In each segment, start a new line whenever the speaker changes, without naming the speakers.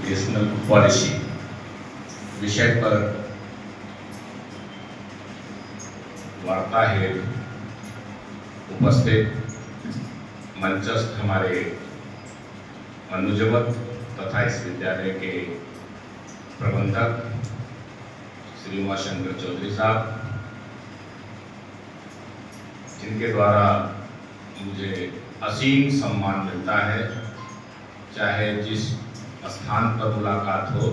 Educational policy विषय पर वार्ता हेतु उपस्थित मंचस्थ हमारे अनुजवत तथा इस विद्यालय के प्रबंधक श्री उमाशंकर चौधरी साहब, जिनके द्वारा मुझे असीम सम्मान मिलता है, चाहे जिस स्थान पर मुलाकात हो,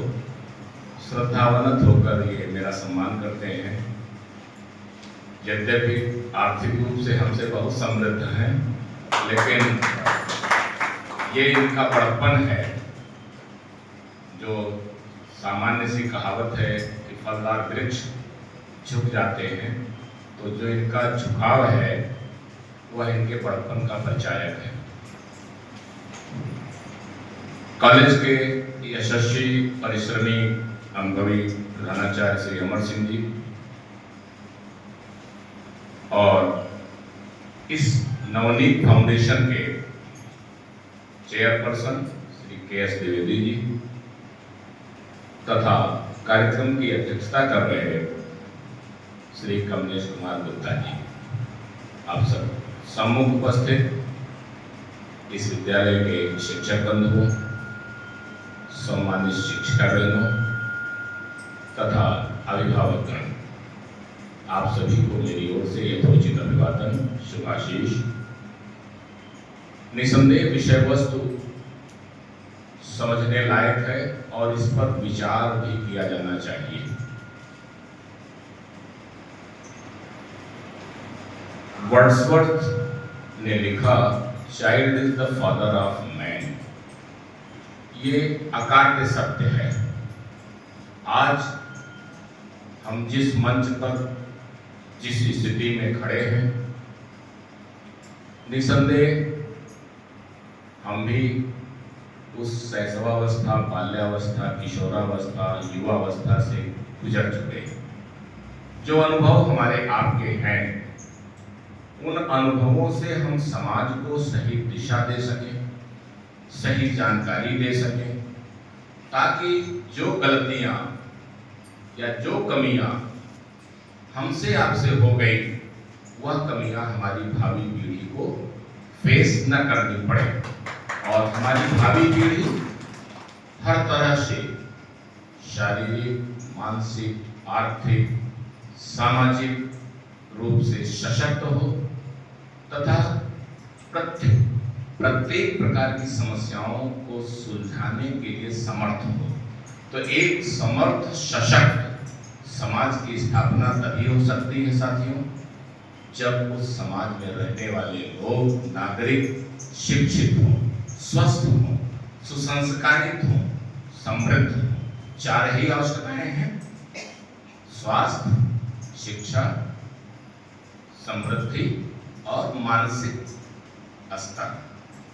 श्रद्धावनत होकर ये मेरा सम्मान करते हैं। यद्यपि आर्थिक रूप से हमसे बहुत समृद्ध हैं, लेकिन ये इनका बड़प्पन है। जो सामान्य सी कहावत है कि फलदार वृक्ष झुक जाते हैं, तो जो इनका झुकाव है वह इनके बड़प्पन का परिचायक है। कॉलेज के यशस्वी परिश्रमी अनुभवी प्रधानाचार्य श्री अमर सिंह जी और इस नवनीत फाउंडेशन के चेयरपर्सन श्री के.एस. द्विवेदी जी तथा कार्यक्रम की अध्यक्षता कर रहे श्री कमलेश कुमार गुप्ता जी, आप सब सम्मुख उपस्थित इस विद्यालय के शिक्षक बंधुओं, सम्मानित शिक्षिका बहनों तथा अभिभावकगण, आप सभी को मेरी ओर से यथोचित अभिवादन, शुभाशीष। निसंदेह विषय वस्तु समझने लायक है और इस पर विचार भी किया जाना चाहिए। वर्ड्सवर्थ ने लिखा, child is the father of man. ये अकाट्य सत्य है। आज हम जिस मंच पर, जिस स्थिति में खड़े हैं, निसंदेह हम भी उस शैशवावस्था, बाल्यावस्था, किशोरावस्था, युवावस्था से गुजर चुके हैं। जो अनुभव हमारे आपके हैं, उन अनुभवों से हम समाज को सही दिशा दे सकें, सही जानकारी दे सकें, ताकि जो गलतियां या जो कमियां हमसे आपसे हो गई, वह कमियां हमारी भावी पीढ़ी को फेस न करनी पड़े और हमारी भावी पीढ़ी हर तरह से शारीरिक, मानसिक, आर्थिक, सामाजिक रूप से सशक्त हो तथा प्रत्येक प्रकार की समस्याओं को सुलझाने के लिए समर्थ हो। तो एक समर्थ, सशक्त समाज की स्थापना तभी हो सकती है साथियों, जब उस समाज में रहने वाले लोग, नागरिक शिक्षित हों, स्वस्थ हों, सुसंस्कारित हों, समृद्ध हों। चार ही आवश्यकताएं हैं: स्वास्थ्य, शिक्षा, समृद्धि और मानसिक स्तर।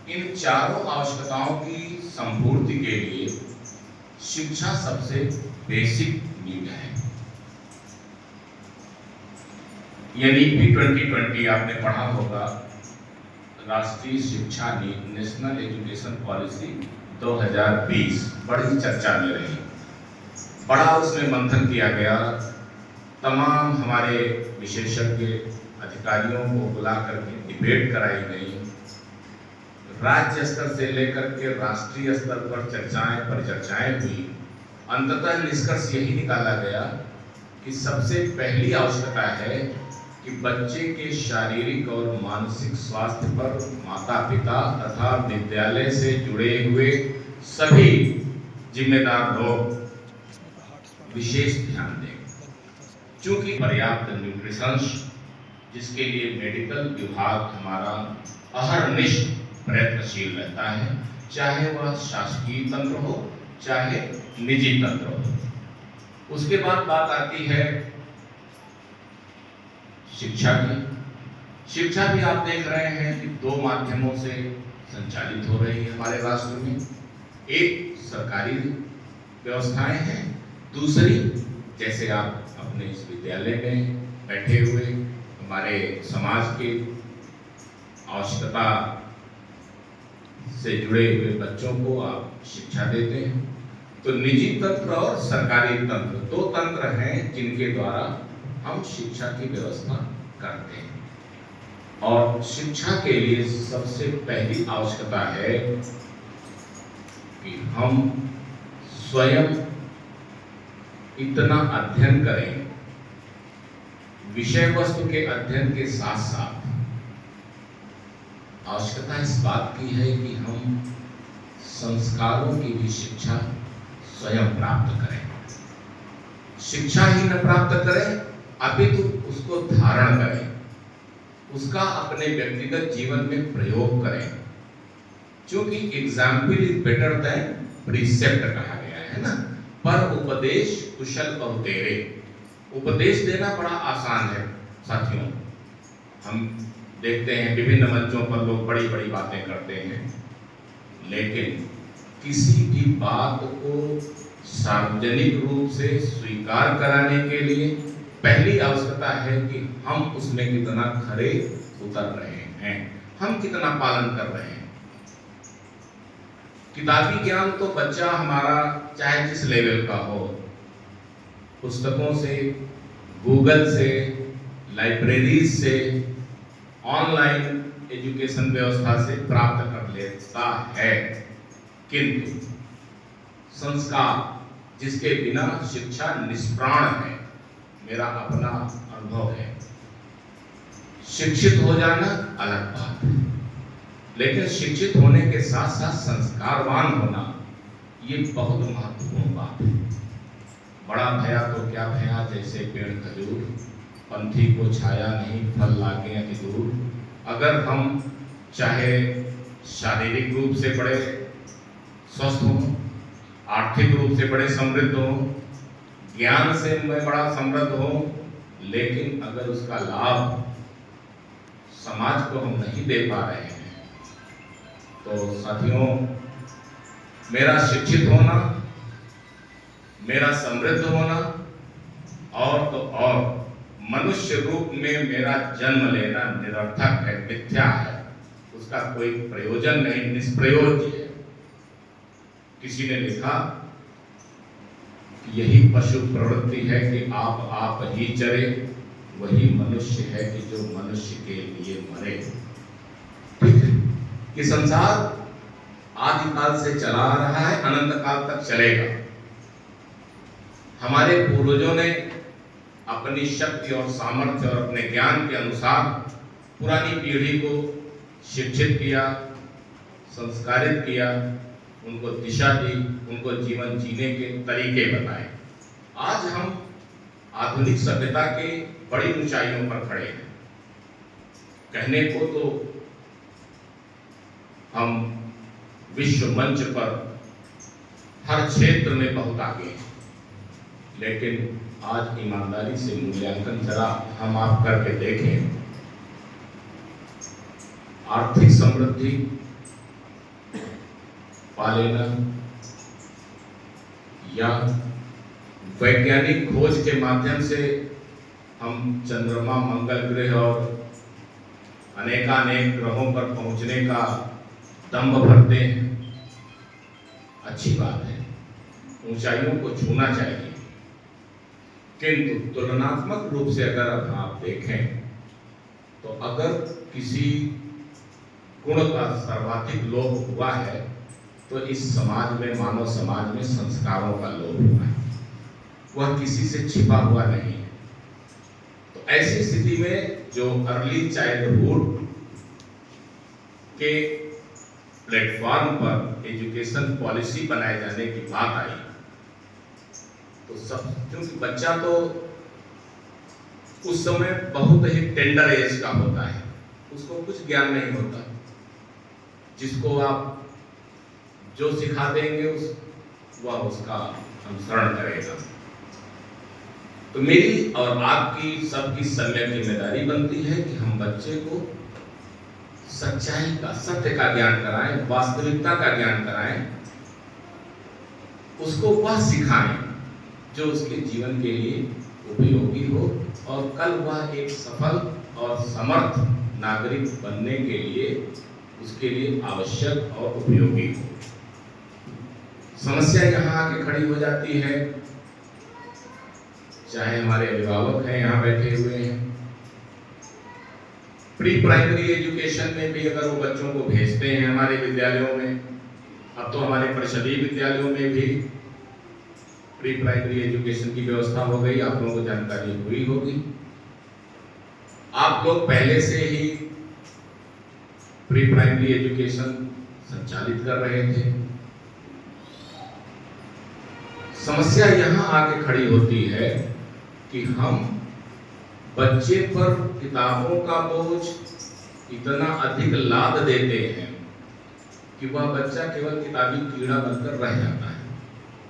इन चारों आवश्यकताओं की संपूर्ति के लिए शिक्षा सबसे बेसिक नीड है। एनईपी 2020 आपने पढ़ा होगा, राष्ट्रीय शिक्षा नीति, नेशनल एजुकेशन पॉलिसी 2020 बड़ी चर्चा में रही। बड़ा उसमें मंथन किया गया, तमाम हमारे विशेषज्ञ अधिकारियों को बुला करके डिबेट कराई गई। राज्य स्तर से लेकर के राष्ट्रीय स्तर पर परिचर्चाएं हुई। अंततः निष्कर्ष यही निकाला गया कि सबसे पहली आवश्यकता है कि बच्चे के शारीरिक और मानसिक स्वास्थ्य पर माता पिता तथा विद्यालय से जुड़े हुए सभी जिम्मेदार लोग विशेष ध्यान दें। चूंकि पर्याप्त न्यूट्रिशंस, जिसके लिए मेडिकल विभाग हमारा अहर्निश प्रयत्नशील रहता है, चाहे वह शासकीय तंत्र हो चाहे निजी तंत्र हो। उसके बाद बात आती है शिक्षा की। शिक्षा भी आप देख रहे हैं कि दो माध्यमों से संचालित हो रही है हमारे राष्ट्र में। एक सरकारी व्यवस्थाएं हैं, दूसरी जैसे आप अपने इस विद्यालय में बैठे हुए हमारे समाज के आवश्यकता से जुड़े हुए बच्चों को आप शिक्षा देते हैं। तो निजी तंत्र और सरकारी तंत्र, दो तंत्र हैं जिनके द्वारा हम शिक्षा की व्यवस्था करते हैं। और शिक्षा के लिए सबसे पहली आवश्यकता है कि हम स्वयं इतना अध्ययन करें, विषय वस्तु के अध्ययन के साथ साथ आवश्यकता इस बात की है कि हम संस्कारों की भी शिक्षा स्वयं प्राप्त करें। शिक्षा ही न प्राप्त करें अपितु उसको धारण करें, उसका अपने व्यक्तिगत जीवन में प्रयोग करें। क्योंकि example is better than precept कहा गया है ना। पर उपदेश कुशल बहुतेरे, उपदेश देना बड़ा आसान है साथियों। हम देखते हैं विभिन्न मंचों पर लोग बड़ी बड़ी बातें करते हैं, लेकिन किसी भी बात को सार्वजनिक रूप से स्वीकार कराने के लिए पहली आवश्यकता है कि हम उसमें कितना खरे उतर रहे हैं, हम कितना पालन कर रहे हैं। किताबी ज्ञान तो बच्चा हमारा चाहे जिस लेवल का हो, पुस्तकों से, गूगल से, लाइब्रेरी से, ऑनलाइन एजुकेशन व्यवस्था से प्राप्त कर लेता है, किंतु संस्कार जिसके बिना शिक्षा निष्प्राण है, मेरा अपना अनुभव है। शिक्षित हो जाना अलग बात है, लेकिन शिक्षित होने के साथ साथ संस्कारवान होना ये बहुत महत्वपूर्ण बात है। बड़ा भया तो क्या भया, जैसे पेड़ खजूर, पंथी को छाया नहीं फल लागे अति दूर। अगर हम चाहे शारीरिक रूप से बड़े स्वस्थ हों, आर्थिक रूप से बड़े समृद्ध हों, ज्ञान से मैं बड़ा समृद्ध हूं, लेकिन अगर उसका लाभ समाज को हम नहीं दे पा रहे हैं, तो साथियों, मेरा शिक्षित होना, मेरा समृद्ध होना और तो और मनुष्य रूप में मेरा जन्म लेना निरर्थक है, मिथ्या है, उसका कोई प्रयोजन नहीं, निष्प्रयोज्य है। किसी ने लिखा, यही पशु प्रवृत्ति है कि आप ही चरे, वही मनुष्य है कि जो मनुष्य के लिए मरे। ठीक है, कि संसार आदिकाल से चला आ रहा है, अनंत काल तक चलेगा। हमारे पूर्वजों ने अपनी शक्ति और सामर्थ्य और अपने ज्ञान के अनुसार पुरानी पीढ़ी को शिक्षित किया, संस्कारित किया, उनको दिशा दी, उनको जीवन जीने के तरीके बताए। आज हम आधुनिक सभ्यता के बड़ी ऊंचाइयों पर खड़े हैं। कहने को तो हम विश्व मंच पर हर क्षेत्र में बहुत आगे हैं, लेकिन आज ईमानदारी से मूल्यांकन जरा हम आप करके देखें। आर्थिक समृद्धि पा लेना या वैज्ञानिक खोज के माध्यम से हम चंद्रमा, मंगल ग्रह और अनेकानेक ग्रहों पर पहुंचने का दंभ भरते हैं, अच्छी बात है, ऊंचाइयों को छूना चाहिए। किंतु तुलनात्मक रूप से अगर आप देखें तो अगर किसी गुण का सर्वाधिक लोभ हुआ है तो इस समाज में, मानव समाज में संस्कारों का लोभ हुआ है, वह किसी से छिपा हुआ नहीं है। तो ऐसी स्थिति में जो अर्ली चाइल्डहुड के प्लेटफॉर्म पर एजुकेशन पॉलिसी बनाए जाने की बात आई, तो सब, क्योंकि बच्चा तो उस समय बहुत ही टेंडर एज का होता है, उसको कुछ ज्ञान नहीं होता, जिसको आप जो सिखा देंगे वह उसका अनुसरण करेगा। तो मेरी और आपकी सबकी सम्यक जिम्मेदारी बनती है कि हम बच्चे को सच्चाई का, सत्य का ज्ञान कराएं, वास्तविकता का ज्ञान कराएं, उसको वह सिखाएं जो उसके जीवन के लिए उपयोगी हो और कल वह एक सफल और समर्थ नागरिक बनने के लिए, उसके लिए आवश्यक और उपयोगी हो। समस्या यहाँ आके खड़ी हो जाती है, चाहे हमारे अभिभावक हैं यहाँ बैठे हुए हैं, प्री प्राइमरी एजुकेशन में भी अगर वो बच्चों को भेजते हैं हमारे विद्यालयों में, अब तो हमारे परिषदीय विद्यालयों में भी प्री प्राइमरी एजुकेशन की व्यवस्था हो गई, आप लोगों को जानकारी हुई होगी। आप लोग पहले से ही प्री प्राइमरी एजुकेशन संचालित कर रहे थे। समस्या यहाँ आके खड़ी होती है कि हम बच्चे पर किताबों का बोझ इतना अधिक लाद देते हैं कि वह बच्चा केवल किताबी कीड़ा बनकर रह जाता है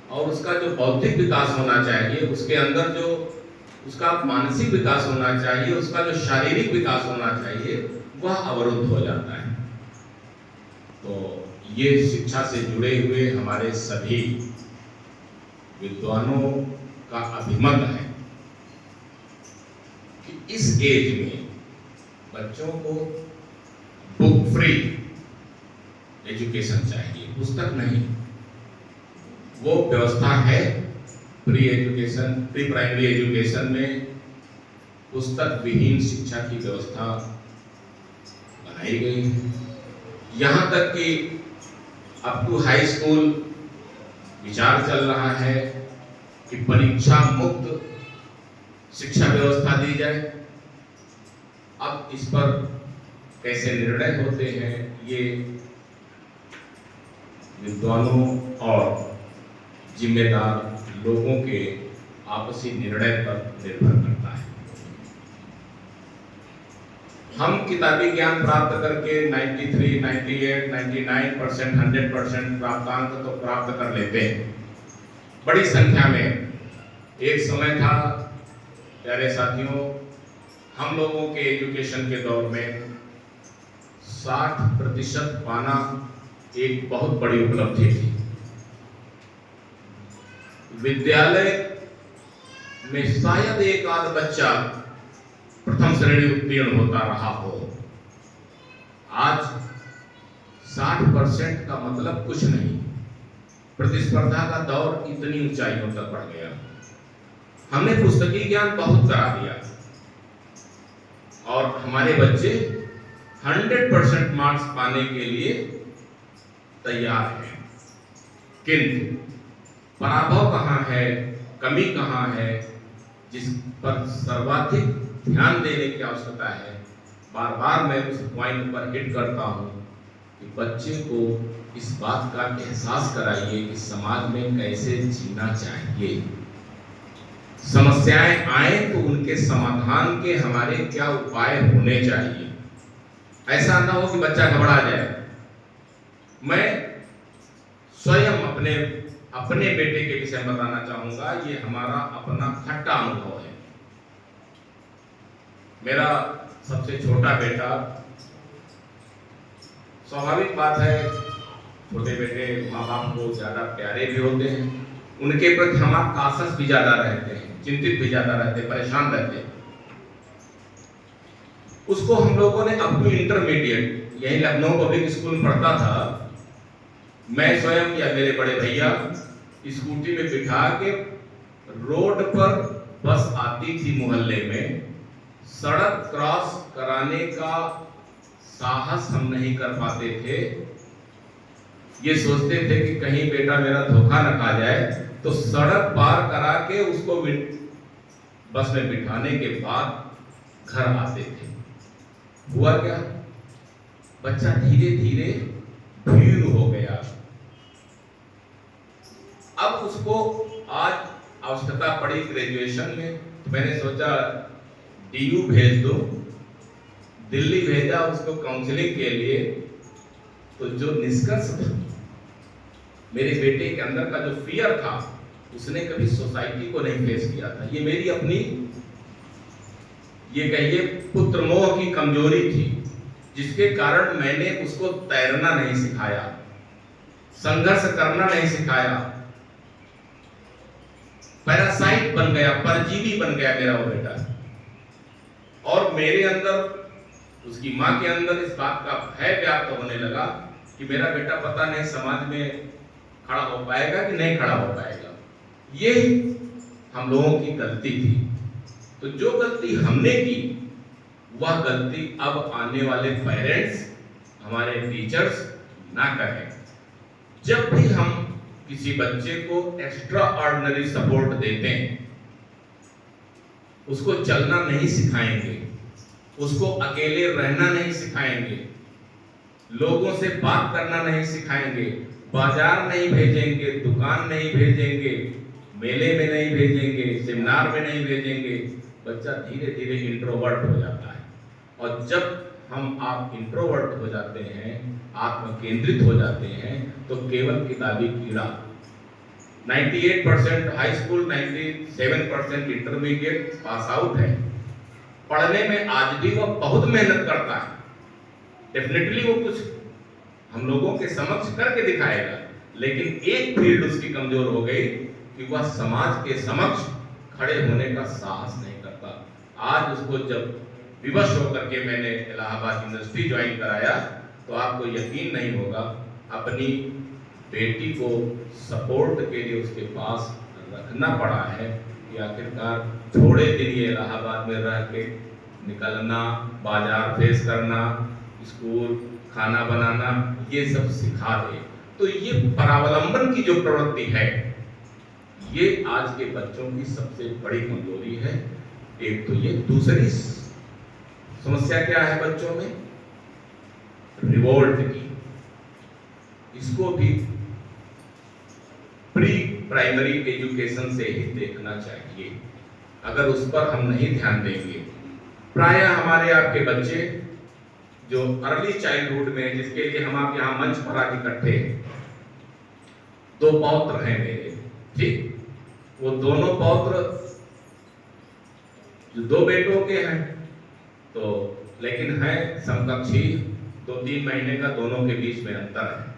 और उसका जो बौद्धिक विकास होना चाहिए, उसके अंदर जो उसका मानसिक विकास होना चाहिए, उसका जो शारीरिक विकास होना चाहिए, वह अवरुद्ध हो जाता है। तो ये शिक्षा से जुड़े हुए हमारे सभी विद्वानों का अभिमत है कि इस एज में बच्चों को बुक फ्री एजुकेशन चाहिए, पुस्तक नहीं। वो व्यवस्था है प्री प्राइमरी एजुकेशन में पुस्तक विहीन शिक्षा की व्यवस्था बनाई गई है। यहाँ तक कि अप टू हाई स्कूल विचार चल रहा है कि परीक्षा मुक्त शिक्षा व्यवस्था दी जाए। अब इस पर कैसे निर्णय होते हैं ये विद्वानों और जिम्मेदार लोगों के आपसी निर्णय पर निर्भर करता है। हम किताबी ज्ञान प्राप्त करके 93, 98, 99%, 100% प्राप्तांक तो प्राप्त कर लेते हैं बड़ी संख्या में। एक समय था प्यारे साथियों, हम लोगों के एजुकेशन के दौर में 60% पाना एक बहुत बड़ी उपलब्धि थी। विद्यालय में शायद एक आध बच्चा प्रथम श्रेणी उत्तीर्ण होता रहा हो। आज 60% का मतलब कुछ नहीं। प्रतिस्पर्धा का दौर इतनी ऊंचाइयों तक बढ़ गया। हमने पुस्तकीय ज्ञान बहुत करा दिया और हमारे बच्चे 100% मार्क्स पाने के लिए तैयार हैं, किंतु पराभव कहाँ है, कमी कहाँ है, जिस पर सर्वाधिक ध्यान देने की आवश्यकता है। बार बार मैं उस पॉइंट पर हिट करता हूँ कि बच्चे को इस बात का एहसास कराइए कि समाज में कैसे जीना चाहिए। समस्याएं आए तो उनके समाधान के हमारे क्या उपाय होने चाहिए। ऐसा ना हो कि बच्चा घबरा जाए। मैं स्वयं अपने बेटे के विषय में बताना चाहूंगा। ये हमारा अपना खट्टा अनुभव है। मेरा सबसे छोटा बेटा, स्वाभाविक बात है छोटे बेटे माँ बाप को ज्यादा प्यारे भी होते हैं, उनके प्रति हमारा कासस भी ज्यादा रहते हैं, चिंतित भी ज्यादा रहते हैं, परेशान रहते हैं। उसको हम लोगों ने अप टू इंटरमीडिएट यही लखनऊ पब्लिक स्कूल में पढ़ता था। मैं स्वयं या मेरे बड़े भैया स्कूटी में बिठा के रोड पर बस आती थी मोहल्ले में, सड़क क्रॉस कराने का साहस हम नहीं कर पाते थे। ये सोचते थे कि कहीं बेटा मेरा धोखा न खा जाए, तो सड़क पार करा के उसको बस में बिठाने के बाद घर आते थे। हुआ क्या, बच्चा धीरे धीरे भीड़ हो गया। अब उसको आज आवश्यकता पड़ी ग्रेजुएशन में, तो मैंने सोचा डीयू भेज दो। दिल्ली भेजा उसको काउंसलिंग के लिए। तो जो निष्कर्ष था, मेरे बेटे के अंदर का जो फियर था, उसने कभी सोसाइटी को नहीं फेस किया था। ये मेरी अपनी, ये कहिए पुत्र मोह की कमजोरी थी, जिसके कारण मैंने उसको तैरना नहीं सिखाया, संघर्ष करना नहीं सिखाया। पैरासाइट बन गया, परजीवी बन गया मेरा वो बेटा। और मेरे अंदर, उसकी मां के अंदर इस बात का भय व्याप्त होने लगा कि मेरा बेटा पता नहीं समाज में खड़ा हो पाएगा कि नहीं खड़ा हो पाएगा। ये हम लोगों की गलती थी। तो जो गलती हमने की वह गलती अब आने वाले पेरेंट्स, हमारे टीचर्स ना करें। जब भी हम किसी बच्चे को एक्स्ट्रा ऑर्डिनरी सपोर्ट देते हैं, उसको चलना नहीं सिखाएंगे, उसको अकेले रहना नहीं सिखाएंगे, लोगों से बात करना नहीं सिखाएंगे, बाजार नहीं भेजेंगे, दुकान नहीं भेजेंगे, मेले में नहीं भेजेंगे, सेमिनार में नहीं भेजेंगे, बच्चा धीरे धीरे इंट्रोवर्ट हो जाता है। और जब आप इंट्रोवर्ट हो जाते हैं, आत्म केंद्रित हो जाते हैं, तो केवल किताबी कीड़ा, 98% high school, 97% intermediate pass out है। पढ़ने में आज भी वह बहुत मेहनत करता है, डेफिनेटली वो कुछ हम लोगों के समक्ष करके दिखाएगा, लेकिन एक फील्ड उसकी कमजोर हो गई कि वह समाज के समक्ष खड़े होने का साहस नहीं करता। आज उसको जब विवश होकर के मैंने इलाहाबाद यूनिवर्सिटी ज्वाइन कराया, तो आपको यकीन नहीं होगा, अपनी बेटी को सपोर्ट के लिए उसके पास रखना पड़ा है कि आखिरकार थोड़े दिन ये इलाहाबाद में रह के निकलना, बाजार फेस करना, स्कूल खाना बनाना, ये सब सिखा दे। तो ये परावलंबन की जो प्रवृत्ति है, ये आज के बच्चों की सबसे बड़ी कमजोरी है। एक तो ये, दूसरी समस्या क्या है बच्चों में? रिवोल्ट की। इसको भी प्री प्राइमरी एजुकेशन से ही देखना चाहिए। अगर उस पर हम नहीं ध्यान देंगे, प्रायः हमारे आपके बच्चे जो अर्ली चाइल्डहुड में, जिसके लिए हम आप यहाँ मंच पर आज इकट्ठे हैं, 2 पौत्र हैं मेरे, ठीक, वो दोनों पौत्र जो 2 बेटों के हैं, तो लेकिन है समकक्षी, 2-3 महीने का दोनों के बीच में अंतर है।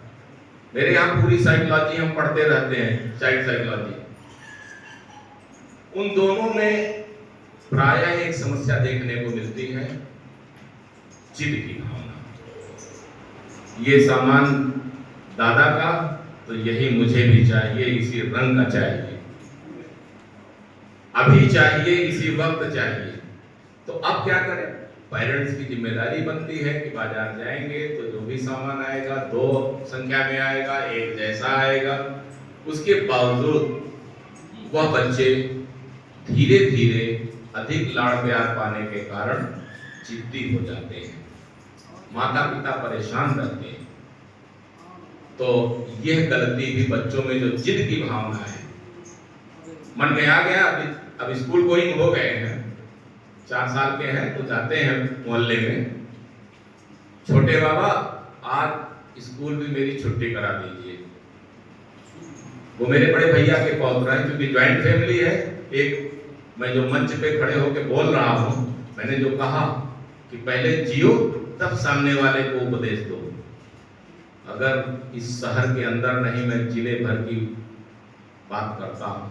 मेरे यहाँ पूरी साइकोलॉजी हम पढ़ते रहते हैं, चाइल्ड साइकोलॉजी। उन दोनों में प्रायः एक समस्या देखने को मिलती है, जिद की भावना। ये सामान दादा का, तो यही मुझे भी चाहिए, इसी रंग का चाहिए, अभी चाहिए, इसी वक्त चाहिए। तो अब क्या करें? पेरेंट्स की जिम्मेदारी बनती है कि बाजार जाएंगे तो जो भी सामान आएगा 2 संख्या में आएगा, एक जैसा आएगा। उसके बावजूद वह बच्चे धीरे धीरे अधिक लाड़ प्यार पाने के कारण जिद्दी हो जाते हैं, माता पिता परेशान रहते हैं। तो यह गलती भी बच्चों में, जो जिद की भावना है, मन में आ गया। अब स्कूल गोइंग हो गए हैं, 4 साल के हैं, तो जाते हैं मोहल्ले में, छोटे बाबा आज स्कूल भी मेरी छुट्टी करा दीजिए। वो मेरे बड़े भैया के पौत्र हैं, क्योंकि ज्वाइंट फैमिली है। एक मैं जो मंच पे खड़े होकर बोल रहा हूँ, मैंने जो कहा कि पहले जियो तब सामने वाले को उपदेश दो। अगर इस शहर के अंदर नहीं, मैं जिले भर की बात करता हूँ,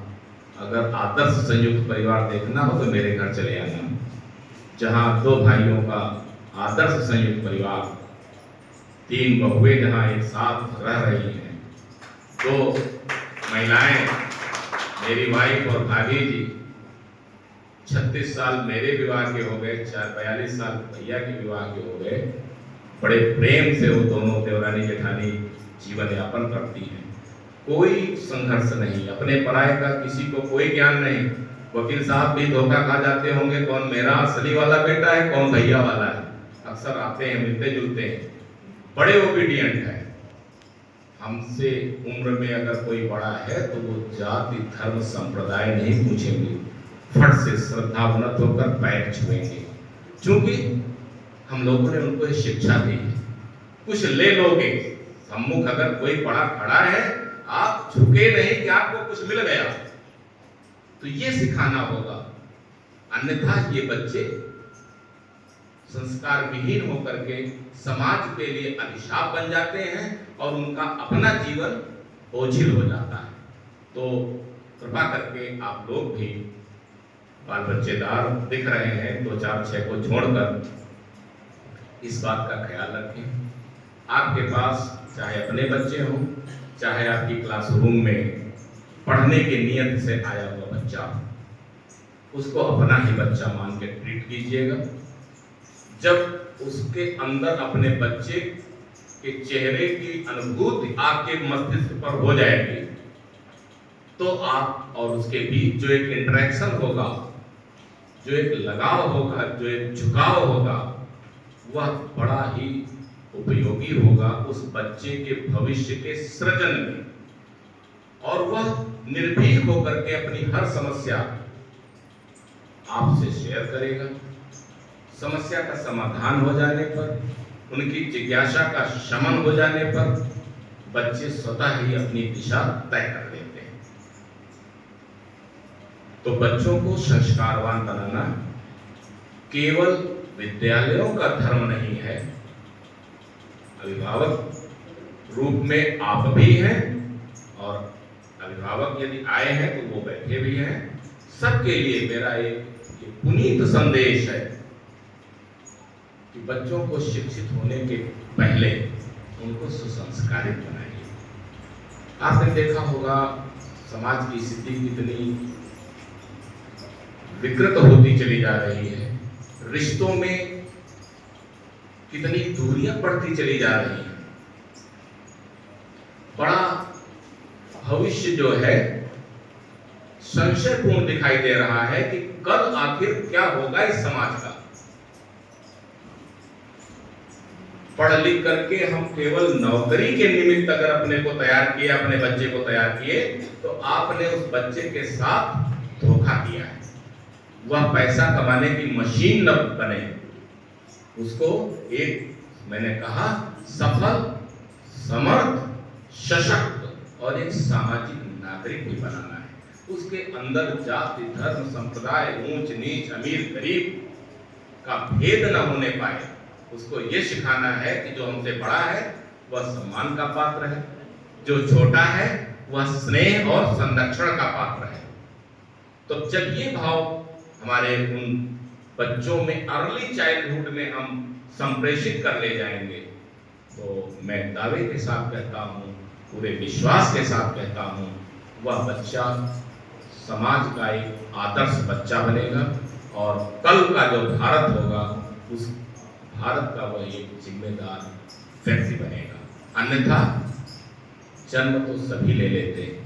अगर आदर्श संयुक्त परिवार देखना हो तो मेरे घर चले आना, जहाँ 2 भाइयों का आदर्श संयुक्त परिवार, 3 बहुएं जहाँ एक साथ रह रही हैं, 2 महिलाएं, मेरी वाइफ और भाभी जी, 36 साल मेरे विवाह के हो गए, 42 साल भैया के विवाह के हो गए। बड़े प्रेम से वो दोनों देवरानी जेठानी जीवन यापन करती हैं, कोई संघर्ष नहीं, अपने पराये का किसी को कोई ज्ञान नहीं। वकील साहब भी धोखा खा जाते होंगे, कौन मेरा असली वाला बेटा है, कौन भैया वाला है। अक्सर आते हैं, मिलते जुलते हैं, बड़े ओबीडियंट हैं। हमसे उम्र में अगर कोई बड़ा है तो वो जाति धर्म संप्रदाय नहीं पूछेंगे, फट से श्रद्धावनत होकर पैर छुएंगे, क्योंकि हम लोगों ने उनको ये शिक्षा दी है। कुछ ले लोगे, सम्मुख अगर कोई बड़ा खड़ा है, आप झुके नहीं कि आपको कुछ मिल गया, तो ये सिखाना होगा। अन्यथा ये बच्चे संस्कार विहीन होकर के समाज के लिए अभिशाप बन जाते हैं और उनका अपना जीवन बोझिल हो जाता है। तो कृपा करके आप लोग भी बाल बच्चेदार दिख रहे हैं, 2 4 6 को छोड़कर इस बात का ख्याल रखें। आपके पास चाहे अपने बच्चे हों, चाहे आपकी क्लासरूम में पढ़ने के नियत से आया हुआ बच्चा, उसको अपना ही बच्चा मान के ट्रीट कीजिएगा। जब उसके अंदर अपने बच्चे के चेहरे की अनुभूति आपके मस्तिष्क पर हो जाएगी, तो आप और उसके बीच जो एक इंटरेक्शन होगा, जो एक लगाव होगा, जो एक झुकाव होगा, वह बड़ा ही उपयोगी होगा उस बच्चे के भविष्य के सृजन में, और वह निर्भीक होकर के अपनी हर समस्या आपसे शेयर करेगा। समस्या का समाधान हो जाने पर, उनकी जिज्ञासा का शमन हो जाने पर बच्चे स्वतः ही अपनी दिशा तय कर लेते हैं। तो बच्चों को संस्कारवान बनाना केवल विद्यालयों का धर्म नहीं है, अभिभावक रूप में आप भी हैं, और अभिभावक यदि आए हैं तो वो बैठे भी हैं। सबके लिए मेरा एक पुनीत संदेश है कि बच्चों को शिक्षित होने के पहले उनको सुसंस्कारित बनाइए। आपने देखा होगा समाज की स्थिति कितनी विकृत होती चली जा रही है, रिश्तों में कितनी दूरियां बढ़ती चली जा रही हैं। बड़ा भविष्य जो है संशयपूर्ण दिखाई दे रहा है कि कल आखिर क्या होगा इस समाज का। पढ़ लिख करके हम केवल नौकरी के निमित्त अगर अपने को तैयार किए, अपने बच्चे को तैयार किए, तो आपने उस बच्चे के साथ धोखा किया है। वह पैसा कमाने की मशीन न बने, उसको एक, मैंने कहा, सफल, समर्थ, सशक्त और एक सामाजिक नागरिक भी बनाना है। उसके अंदर जाति, धर्म, संप्रदाय, ऊंच नीच, अमीर गरीब का भेद न होने पाए। उसको ये सिखाना है कि जो हमसे बड़ा है वह सम्मान का पात्र है, जो छोटा है वह स्नेह और संरक्षण का पात्र है। तो जब ये भाव हमारे उन बच्चों में अर्ली चाइल्डहुड में हम संप्रेषित कर ले जाएंगे, तो मैं दावे के साथ कहता हूँ, पूरे विश्वास के साथ कहता हूँ, वह बच्चा समाज का एक आदर्श बच्चा बनेगा, और कल का जो भारत होगा उस भारत का वह एक जिम्मेदार व्यक्ति बनेगा। अन्यथा जन्म तो सभी ले लेते हैं।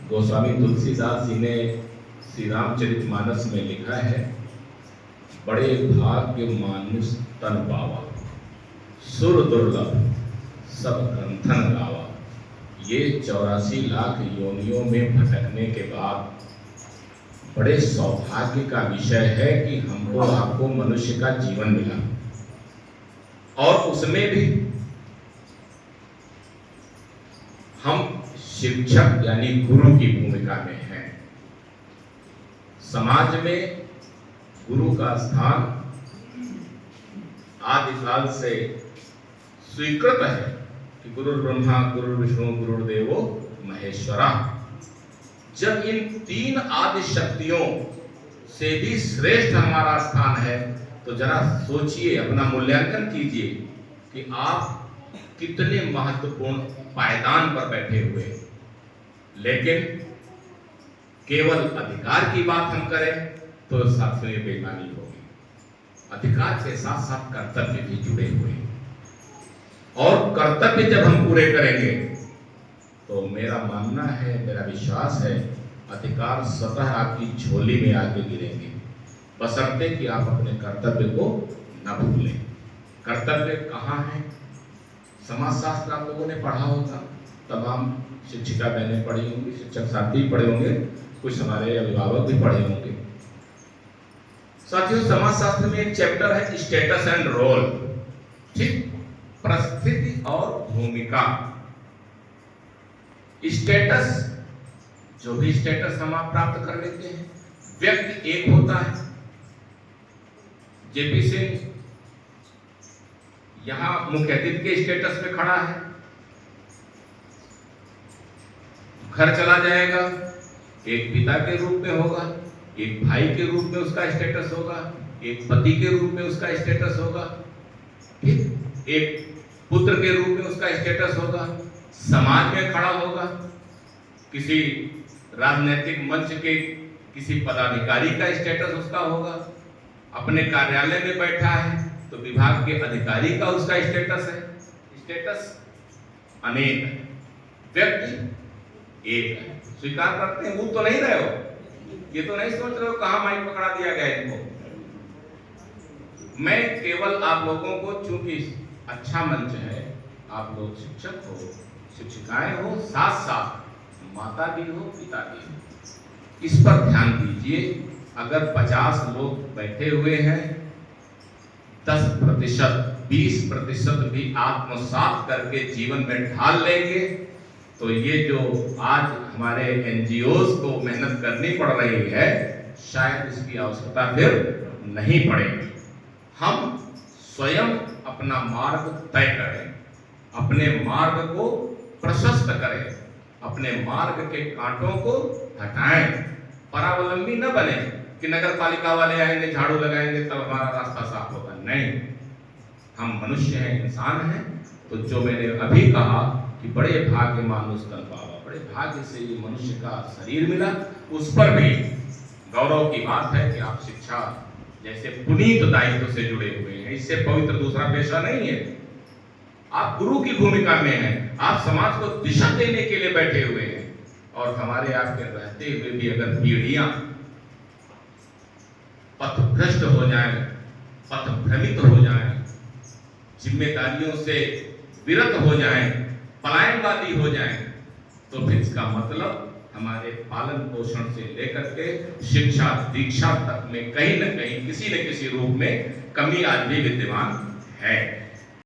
गोस्वामी तुलसीदास जी ने श्री रामचरितमानस में लिखा है, बड़े भाग्य मानुष तन पावा, सुर दुर्लभ सब ग्रंथन गावा। ये 84 लाख योनियों में भटकने के बाद बड़े सौभाग्य का विषय है कि हमको आपको मनुष्य का जीवन मिला, और उसमें भी हम शिक्षक यानी गुरु की भूमिका में हैं। समाज में गुरु का स्थान आदिकाल से स्वीकृत है कि गुरु ब्रह्मा, गुरु विष्णु, गुरुदेवो महेश्वरा। जब इन तीन आदि शक्तियों से भी श्रेष्ठ हमारा स्थान है, तो जरा सोचिए, अपना मूल्यांकन कीजिए कि आप कितने महत्वपूर्ण पायदान पर बैठे हुए हैं। लेकिन केवल अधिकार की बात हम करें तो साथियों ये बेईमानी होगी। अधिकार के साथ साथ कर्तव्य भी जुड़े हुए हैं, और कर्तव्य जब हम पूरे करेंगे तो मेरा मानना है, मेरा विश्वास है, अधिकार स्वतः आपकी झोली में आके गिरेंगे, बशर्ते कि आप अपने कर्तव्य को न भूलें। कर्तव्य कहाँ है? समाजशास्त्र आप लोगों ने पढ़ा होगा, तमाम शिक्षिका बहनें पढ़ी होंगी, शिक्षक साथी पढ़े होंगे, कुछ हमारे अभिभावक भी पढ़े होंगे। साथियों, समाजशास्त्र में एक चैप्टर है स्टेटस एंड रोल, ठीक, परिस्थिति और भूमिका। स्टेटस, जो भी स्टेटस हम आप प्राप्त कर लेते हैं, व्यक्ति एक होता है। जेपी सिंह यहां मुख्य अतिथि के स्टेटस में खड़ा है, घर चला जाएगा, एक पिता के रूप में होगा, एक भाई के रूप में उसका स्टेटस होगा, एक पति के रूप में उसका स्टेटस होगा, ठीक, एक पुत्र के रूप में उसका स्टेटस होगा, समाज में खड़ा होगा, किसी राजनीतिक मंच के किसी पदाधिकारी का स्टेटस उसका होगा, अपने कार्यालय में बैठा है तो विभाग के अधिकारी का उसका स्टेटस है। स्टेटस अनेक है, व्यक्ति एक है। स्वीकार करते हैं, वो तो नहीं रहे हो, ये तो नहीं सोच रहे हो कहां माइक पकड़ा दिया गया इनको। मैं केवल आप लोगों को, चूंकि अच्छा मंच है, आप लोग शिक्षक हो, शिक्षिकाएं हो, साथ साथ माता भी हो, पिता भी हो, इस पर ध्यान दीजिए। अगर 50 लोग बैठे हुए हैं, 10%, 20% भी आत्मसात करके जीवन में ढाल लेंगे तो ये जो आज हमारे एनजीओज को मेहनत करनी पड़ रही है, शायद इसकी आवश्यकता फिर नहीं पड़ेगी। हम स्वयं अपना मार्ग तय करें, अपने मार्ग को प्रशस्त करें, अपने मार्ग के कांटों को हटाएं। परावलंबी न बने कि नगर पालिका वाले आएंगे, झाड़ू लगाएंगे तब हमारा रास्ता साफ होगा। नहीं, हम मनुष्य हैं, इंसान हैं। तो जो मैंने अभी कहा कि बड़े भाग्य मानुष तन पावा, बड़े भाग्य से ये मनुष्य का शरीर मिला, उस पर भी गौरव की बात है कि आप शिक्षा जैसे पुनीत दायित्व से जुड़े हुए हैं। इससे पवित्र दूसरा पेशा नहीं है। आप गुरु की भूमिका में हैं, आप समाज को दिशा देने के लिए बैठे हुए हैं। और हमारे आपके रहते हुए भी अगर पीढ़ियां पथभ्रष्ट हो जाएं, पथभ्रमित हो जाएं, जिम्मेदारियों से विरत हो जाएं, पलायनवादी हो जाएं, तो फिर इसका मतलब हमारे पालन पोषण से लेकर के शिक्षा दीक्षा तक में कहीं न कहीं किसी न किसी रूप में कमी आज भी विद्यमान है।